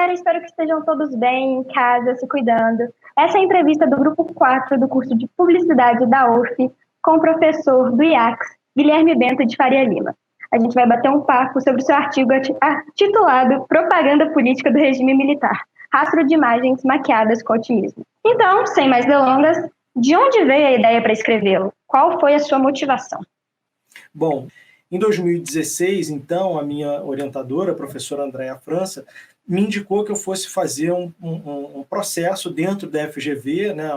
galera, espero que estejam todos bem, em casa, se cuidando. Essa é a entrevista do Grupo 4 do curso de Publicidade da UF com o professor do IACS, Guilherme Bento de Faria Lima. A gente vai bater um papo sobre o seu artigo titulado Propaganda Política do Regime Militar, rastro de imagens maquiadas com otimismo. Então, sem mais delongas, de onde veio a ideia para escrevê-lo? Qual foi a sua motivação? Bom, em 2016, então, a minha orientadora, a professora Andréa França, me indicou que eu fosse fazer um processo dentro da FGV, né,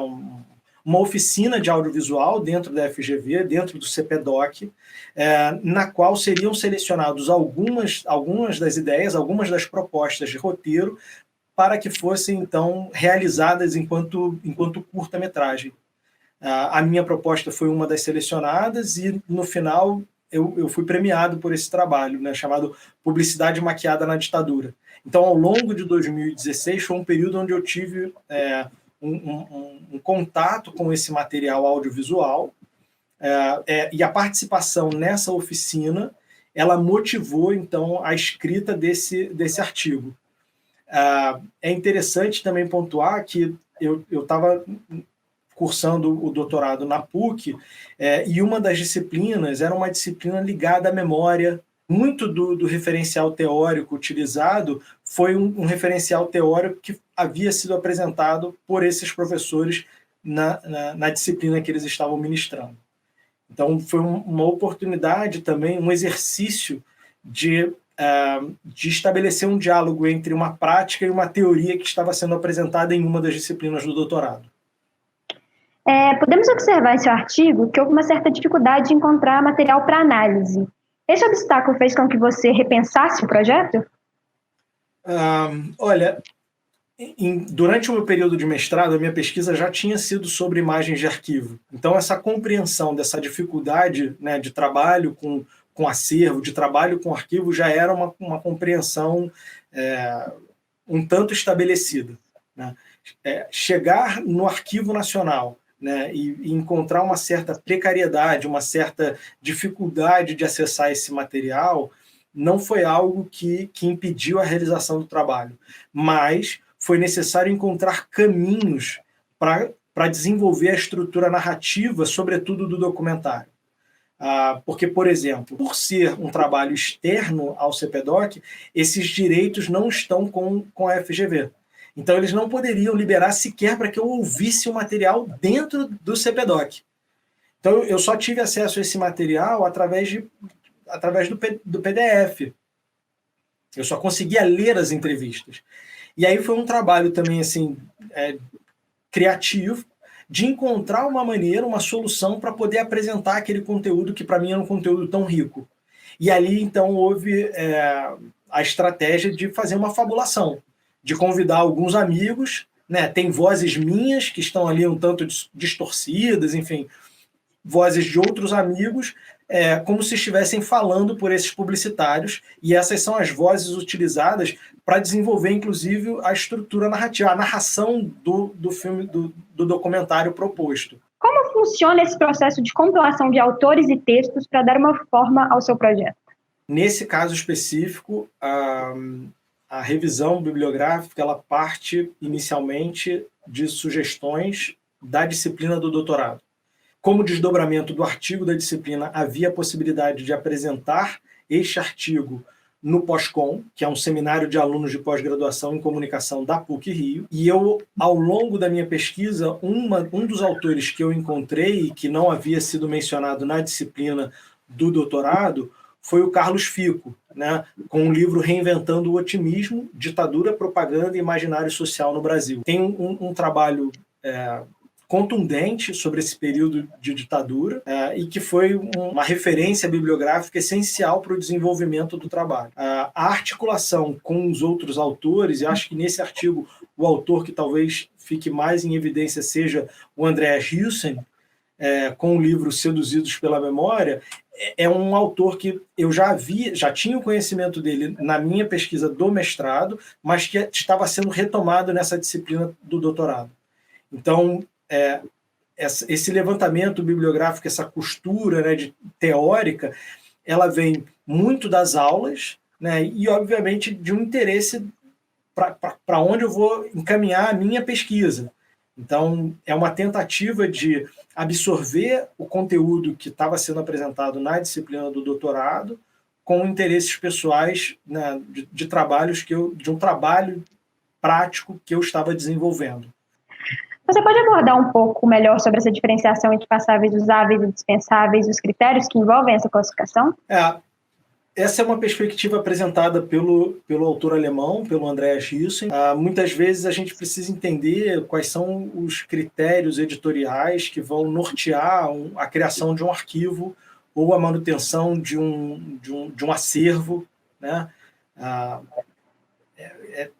uma oficina de audiovisual dentro da FGV, dentro do CPDOC, na qual seriam selecionados algumas das ideias, algumas das propostas de roteiro, para que fossem, então, realizadas enquanto curta-metragem. A minha proposta foi uma das selecionadas e, no final, eu fui premiado por esse trabalho, né, chamado Publicidade Maquiada na Ditadura. Então, ao longo de 2016, foi um período onde eu tive um contato com esse material audiovisual, e a participação nessa oficina, ela motivou, então, a escrita desse artigo. É interessante também pontuar que eu estava cursando o doutorado na PUC, e uma das disciplinas era uma disciplina ligada à memória. Muito do referencial teórico utilizado foi um referencial teórico que havia sido apresentado por esses professores na disciplina que eles estavam ministrando. Então, foi uma oportunidade também, um exercício de estabelecer um diálogo entre uma prática e uma teoria que estava sendo apresentada em uma das disciplinas do doutorado. Podemos observar em seu artigo que houve uma certa dificuldade de encontrar material para análise. Esse obstáculo fez com que você repensasse o projeto? Olha, durante o meu período de mestrado, a minha pesquisa já tinha sido sobre imagens de arquivo. Então, essa compreensão dessa dificuldade, né, de trabalho com acervo, de trabalho com arquivo, já era uma compreensão um tanto estabelecida, né? Chegar no Arquivo Nacional, né, e encontrar uma certa precariedade, uma certa dificuldade de acessar esse material, não foi algo que impediu a realização do trabalho, mas foi necessário encontrar caminhos para desenvolver a estrutura narrativa, sobretudo do documentário. Porque, por exemplo, por ser um trabalho externo ao CPDOC, esses direitos não estão com a FGV. Então, eles não poderiam liberar sequer para que eu ouvisse o material dentro do CPDOC. Então, eu só tive acesso a esse material através do PDF. Eu só conseguia ler as entrevistas. E aí foi um trabalho também assim, criativo, de encontrar uma maneira, uma solução para poder apresentar aquele conteúdo que, para mim, era um conteúdo tão rico. E ali, então, houve a estratégia de fazer uma fabulação, de convidar alguns amigos, né? Tem vozes minhas que estão ali um tanto distorcidas, enfim, vozes de outros amigos, como se estivessem falando por esses publicitários, e essas são as vozes utilizadas para desenvolver, inclusive, a estrutura narrativa, a narração do filme, do documentário proposto. Como funciona esse processo de compilação de autores e textos para dar uma forma ao seu projeto? Nesse caso específico, a revisão bibliográfica ela parte inicialmente de sugestões da disciplina do doutorado. Como desdobramento do artigo da disciplina, havia a possibilidade de apresentar este artigo no POSCOM, que é um seminário de alunos de pós-graduação em comunicação da PUC-Rio, e eu, ao longo da minha pesquisa, um dos autores que eu encontrei e que não havia sido mencionado na disciplina do doutorado foi o Carlos Fico, né, com o livro Reinventando o Otimismo, Ditadura, Propaganda e Imaginário Social no Brasil. Tem um trabalho contundente sobre esse período de ditadura e que foi uma referência bibliográfica essencial para o desenvolvimento do trabalho. A articulação com os outros autores, e acho que nesse artigo o autor que talvez fique mais em evidência seja o Andreas Hilsen, com o livro Seduzidos pela Memória, é um autor que eu já tinha o conhecimento dele na minha pesquisa do mestrado, mas que estava sendo retomado nessa disciplina do doutorado. Então, esse levantamento bibliográfico, essa costura, né, teórica, ela vem muito das aulas, né, e, obviamente, de um interesse para onde eu vou encaminhar a minha pesquisa. Então, é uma tentativa de absorver o conteúdo que estava sendo apresentado na disciplina do doutorado com interesses pessoais, né, de trabalhos de um trabalho prático que eu estava desenvolvendo. Você pode abordar um pouco melhor sobre essa diferenciação entre passáveis, usáveis e dispensáveis e os critérios que envolvem essa classificação? Essa é uma perspectiva apresentada pelo autor alemão, pelo Andreas Hyssen. Muitas vezes a gente precisa entender quais são os critérios editoriais que vão nortear a criação de um arquivo ou a manutenção de um acervo, né?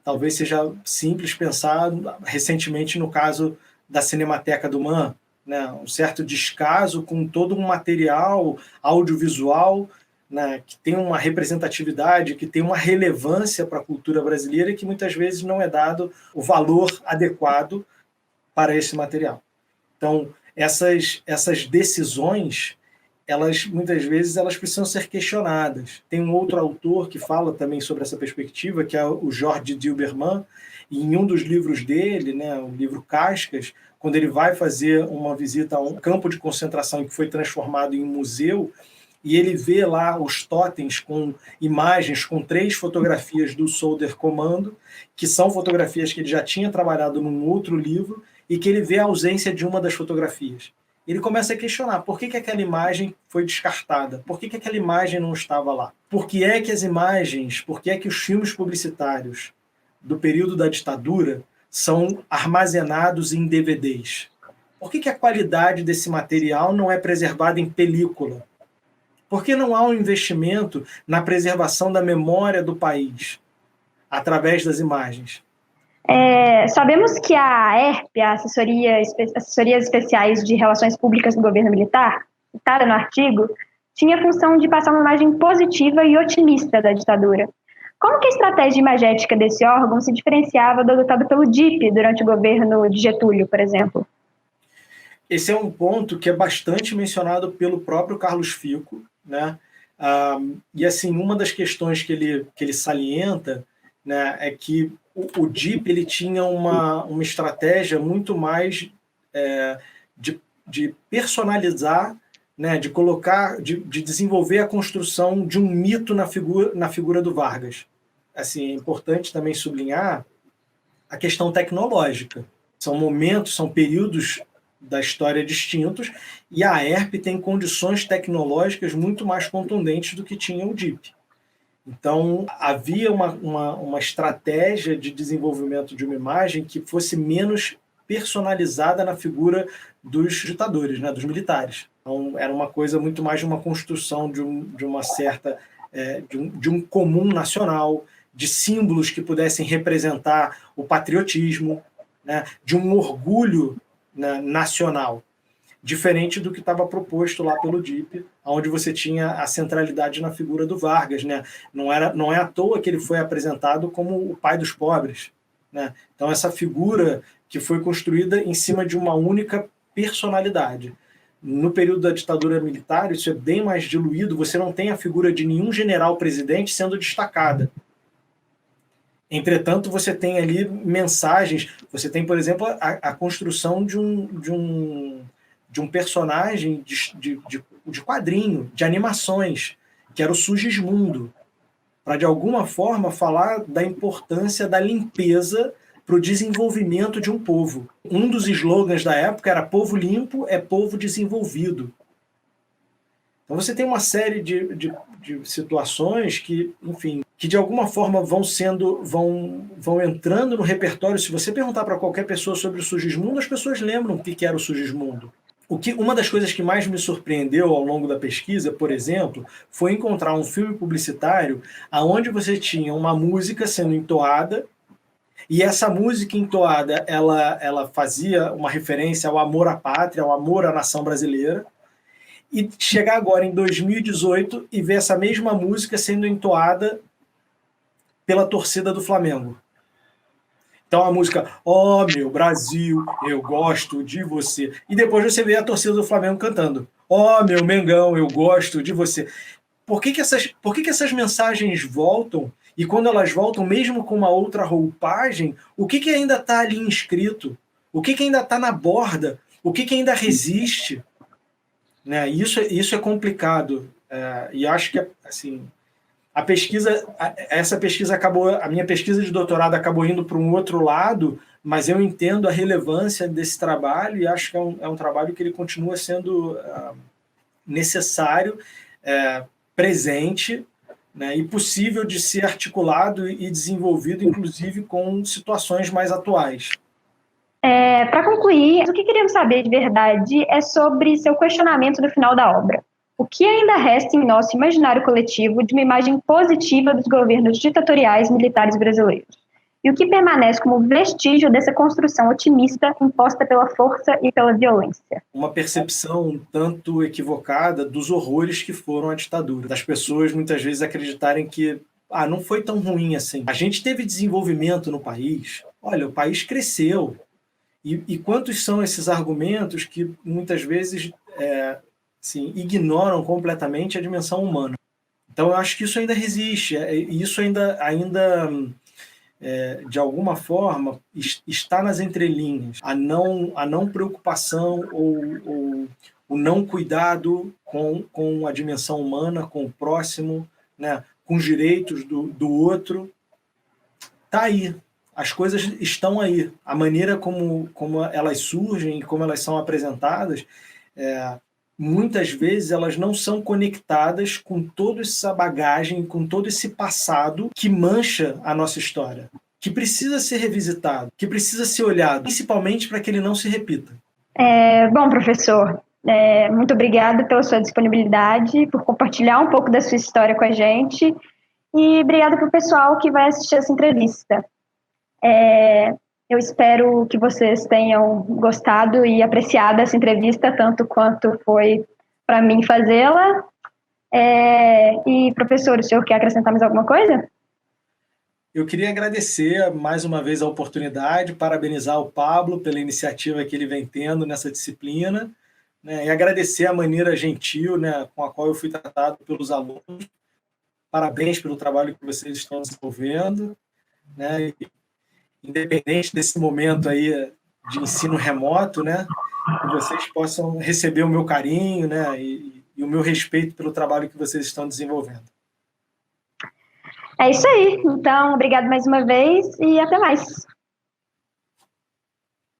Talvez seja simples pensar, recentemente, no caso da Cinemateca do MAN, né? Um certo descaso com todo um material audiovisual, né, que tem uma representatividade, que tem uma relevância para a cultura brasileira e que muitas vezes não é dado o valor adequado para esse material. Então, essas decisões, muitas vezes elas precisam ser questionadas. Tem um outro autor que fala também sobre essa perspectiva, que é o Jorge Dilberman, e em um dos livros dele, né, o livro Cascas, quando ele vai fazer uma visita a um campo de concentração que foi transformado em museu, e ele vê lá os totens com imagens, com 3 fotografias do Söderkommando, que são fotografias que ele já tinha trabalhado num outro livro, e que ele vê a ausência de uma das fotografias. Ele começa a questionar por que aquela imagem foi descartada, por que aquela imagem não estava lá. Por que é que as imagens, por que é que os filmes publicitários do período da ditadura são armazenados em DVDs? Por que a qualidade desse material não é preservada em película? Por que não há um investimento na preservação da memória do país através das imagens? Sabemos que a ERP, a Assessorias Especiais de Relações Públicas do Governo Militar, citada no artigo, tinha a função de passar uma imagem positiva e otimista da ditadura. Como que a estratégia imagética desse órgão se diferenciava do adotado pelo DIP durante o governo de Getúlio, por exemplo? Esse é um ponto que é bastante mencionado pelo próprio Carlos Fico, né? E assim, uma das questões que ele salienta, né, é que o DIP ele tinha uma estratégia muito mais de personalizar, né, de colocar, de desenvolver a construção de um mito na figura do Vargas. Assim, é importante também sublinhar a questão tecnológica. São momentos, são períodos da história distintos, e a ERP tem condições tecnológicas muito mais contundentes do que tinha o DIP. Então, havia uma estratégia de desenvolvimento de uma imagem que fosse menos personalizada na figura dos ditadores, né, dos militares. Então, era uma coisa muito mais de uma construção de uma certa de um comum nacional, de símbolos que pudessem representar o patriotismo, né, de um orgulho, né, nacional, diferente do que estava proposto lá pelo DIP, onde você tinha a centralidade na figura do Vargas, né? Não é à toa que ele foi apresentado como o pai dos pobres, né? Então, essa figura que foi construída em cima de uma única personalidade. No período da ditadura militar, isso é bem mais diluído, você não tem a figura de nenhum general-presidente sendo destacada. Entretanto, você tem ali mensagens, você tem, por exemplo, a construção de um personagem de quadrinho, de animações, que era o Sugismundo, para, de alguma forma, falar da importância da limpeza para o desenvolvimento de um povo. Um dos slogans da época era "Povo limpo é povo desenvolvido". Então você tem uma série de situações que, enfim, que de alguma forma vão entrando no repertório. Se você perguntar para qualquer pessoa sobre o Sugismundo, as pessoas lembram o que era o Sugismundo. Uma das coisas que mais me surpreendeu ao longo da pesquisa, por exemplo, foi encontrar um filme publicitário onde você tinha uma música sendo entoada, e essa música entoada ela fazia uma referência ao amor à pátria, ao amor à nação brasileira, e chegar agora em 2018 e ver essa mesma música sendo entoada pela torcida do Flamengo. Então a música "Ó, meu Brasil, eu gosto de você", e depois você vê a torcida do Flamengo cantando "Ó, meu Mengão, eu gosto de você". Por que essas mensagens voltam E quando elas voltam, mesmo com uma outra roupagem, o que ainda está ali inscrito? O que ainda está na borda? O que ainda resiste? Né? Isso é complicado. E acho que, assim, essa pesquisa acabou, a minha pesquisa de doutorado acabou indo para um outro lado, mas eu entendo a relevância desse trabalho e acho que é um trabalho que ele continua sendo necessário, presente, né, e possível de ser articulado e desenvolvido, inclusive com situações mais atuais. Para concluir, o que queríamos saber de verdade é sobre seu questionamento no final da obra. O que ainda resta em nosso imaginário coletivo de uma imagem positiva dos governos ditatoriais militares brasileiros? E o que permanece como vestígio dessa construção otimista imposta pela força e pela violência? Uma percepção um tanto equivocada dos horrores que foram a ditadura. Das pessoas muitas vezes acreditarem que não foi tão ruim assim. A gente teve desenvolvimento no país. Olha, o país cresceu. E quantos são esses argumentos que muitas vezes assim, ignoram completamente a dimensão humana? Então, eu acho que isso ainda resiste. Isso ainda de alguma forma, está nas entrelinhas. A não preocupação ou o não cuidado com a dimensão humana, com o próximo, né, com os direitos do outro. Está aí. As coisas estão aí. A maneira como elas surgem, como elas são apresentadas, muitas vezes elas não são conectadas com toda essa bagagem, com todo esse passado que mancha a nossa história, que precisa ser revisitado, que precisa ser olhado, principalmente para que ele não se repita. Bom, professor, muito obrigada pela sua disponibilidade, por compartilhar um pouco da sua história com a gente, e obrigada para o pessoal que vai assistir essa entrevista. Eu espero que vocês tenham gostado e apreciado essa entrevista, tanto quanto foi para mim fazê-la. E, professor, o senhor quer acrescentar mais alguma coisa? Eu queria agradecer mais uma vez a oportunidade, parabenizar o Pablo pela iniciativa que ele vem tendo nessa disciplina, né, e agradecer a maneira gentil, né, com a qual eu fui tratado pelos alunos. Parabéns pelo trabalho que vocês estão desenvolvendo, né, independente desse momento aí de ensino remoto, né, que vocês possam receber o meu carinho, né, e o meu respeito pelo trabalho que vocês estão desenvolvendo. É isso aí. Então, obrigado mais uma vez e até mais.